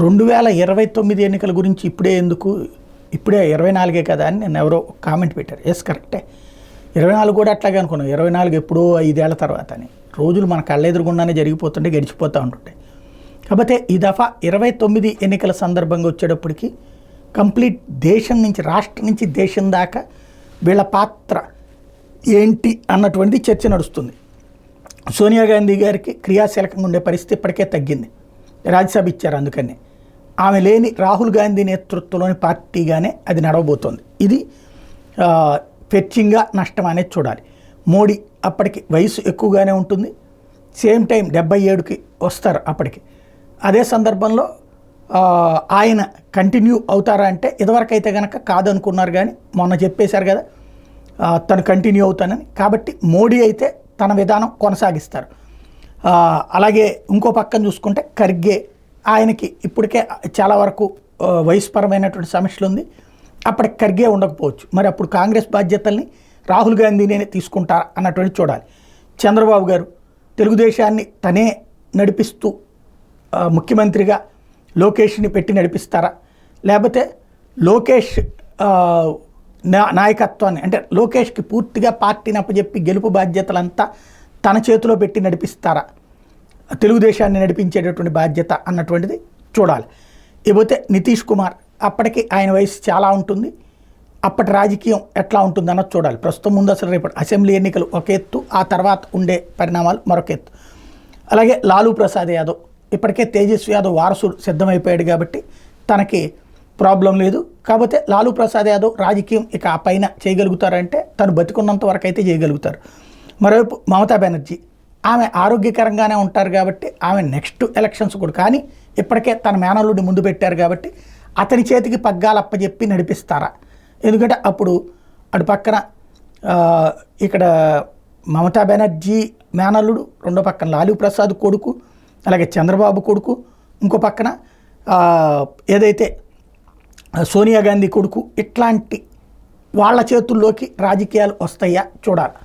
2029 ఎన్నికల గురించి ఇప్పుడే ఎందుకు, ఇప్పుడే 24 కదా అని నేను ఎవరో కామెంట్ పెట్టారు. ఎస్ కరెక్టే, 24 కూడా అట్లాగే అనుకున్నాం. 24 ఎప్పుడో 5 ఏళ్ల తర్వాత అని. రోజులు మన కళ్ళెదురుగుండానే జరిగిపోతుంటే గడిచిపోతూ ఉంటుంటాయి. కాకపోతే ఈ దఫా 29 ఎన్నికల సందర్భంగా వచ్చేటప్పటికి కంప్లీట్ దేశం నుంచి, రాష్ట్రం నుంచి దేశం దాకా వీళ్ళ పాత్ర ఏంటి అన్నటువంటిది చర్చ నడుస్తుంది. సోనియా గాంధీ గారికి క్రియాశీలకంగా ఉండే పరిస్థితి ఇప్పటికే తగ్గింది, రాజ్యసభ ఇచ్చారు. అందుకని ఆమె లేని రాహుల్ గాంధీ నేతృత్వంలోని పార్టీగానే అది నడవబోతోంది. ఇది ఫెచ్చింగా నష్టం అనేది చూడాలి. మోడీ అప్పటికి వయసు ఎక్కువగానే ఉంటుంది, సేమ్ టైం 77కి వస్తారు అప్పటికి. అదే సందర్భంలో ఆయన కంటిన్యూ అవుతారా అంటే ఇదివరకైతే కనుక కాదనుకున్నారు, కానీ మొన్న చెప్పేశారు కదా తను కంటిన్యూ అవుతానని. కాబట్టి మోడీ అయితే తన విధానం కొనసాగిస్తారు. అలాగే ఇంకో పక్కన చూసుకుంటే ఖర్గే, ఆయనకి ఇప్పటికే చాలా వరకు వయసుపరమైనటువంటి సమస్యలు ఉంది. అప్పటికి ఖర్గే ఉండకపోవచ్చు, మరి అప్పుడు కాంగ్రెస్ బాధ్యతల్ని రాహుల్ గాంధీనే తీసుకుంటారా అన్నటువంటి చూడాలి. చంద్రబాబు గారు తెలుగుదేశాన్ని తనే నడిపిస్తూ ముఖ్యమంత్రిగా లోకేష్ని పెట్టి నడిపిస్తారా, లేకపోతే లోకేష్ నాయకత్వాన్ని, అంటే లోకేష్కి పూర్తిగా పార్టీని అప్పచెప్పి గెలుపు బాధ్యతలంతా తన చేతిలో పెట్టి నడిపిస్తారా, తెలుగుదేశాన్ని నడిపించేటటువంటి బాధ్యత అన్నటువంటిది చూడాలి. ఇకపోతే నితీష్ కుమార్, అప్పటికి ఆయన వయసు చాలా ఉంటుంది, అప్పటి రాజకీయం ఎట్లా ఉంటుందన్నది చూడాలి. ప్రస్తుతం ముందు అసలు రేపటి అసెంబ్లీ ఎన్నికలు ఒక ఎత్తు, ఆ తర్వాత ఉండే పరిణామాలు మరొక ఎత్తు. అలాగే లాలూ ప్రసాద్ యాదవ్, ఇప్పటికే తేజస్వి యాదవ్ వారసుడు సిద్ధమైపోయాడు కాబట్టి తనకి ప్రాబ్లం లేదు. కాకపోతే లాలూ ప్రసాద్ యాదవ్ రాజకీయం ఇక ఆ పైన చేయగలుగుతారంటే తను బతికున్నంత వరకు అయితే చేయగలుగుతారు. మరోవైపు మమతా బెనర్జీ, ఆమె ఆరోగ్యకరంగానే ఉంటారు కాబట్టి ఆమె నెక్స్ట్ ఎలక్షన్స్ కూడా, కానీ ఇప్పటికే తన మేనల్లుడిని ముందు పెట్టారు కాబట్టి అతని చేతికి పగ్గాలు అప్పచెప్పి నడిపిస్తారా. ఎందుకంటే అప్పుడు అటు పక్కన ఇక్కడ మమతా బెనర్జీ మేనల్లుడు, రెండో పక్కన లాలూ ప్రసాద్ కొడుకు, అలాగే చంద్రబాబు కొడుకు, ఇంకో పక్కన ఏదైతే సోనియా గాంధీ కొడుకు, ఇట్లాంటి వాళ్ళ చేతుల్లోకి రాజకీయాలు వస్తాయా చూడాలి.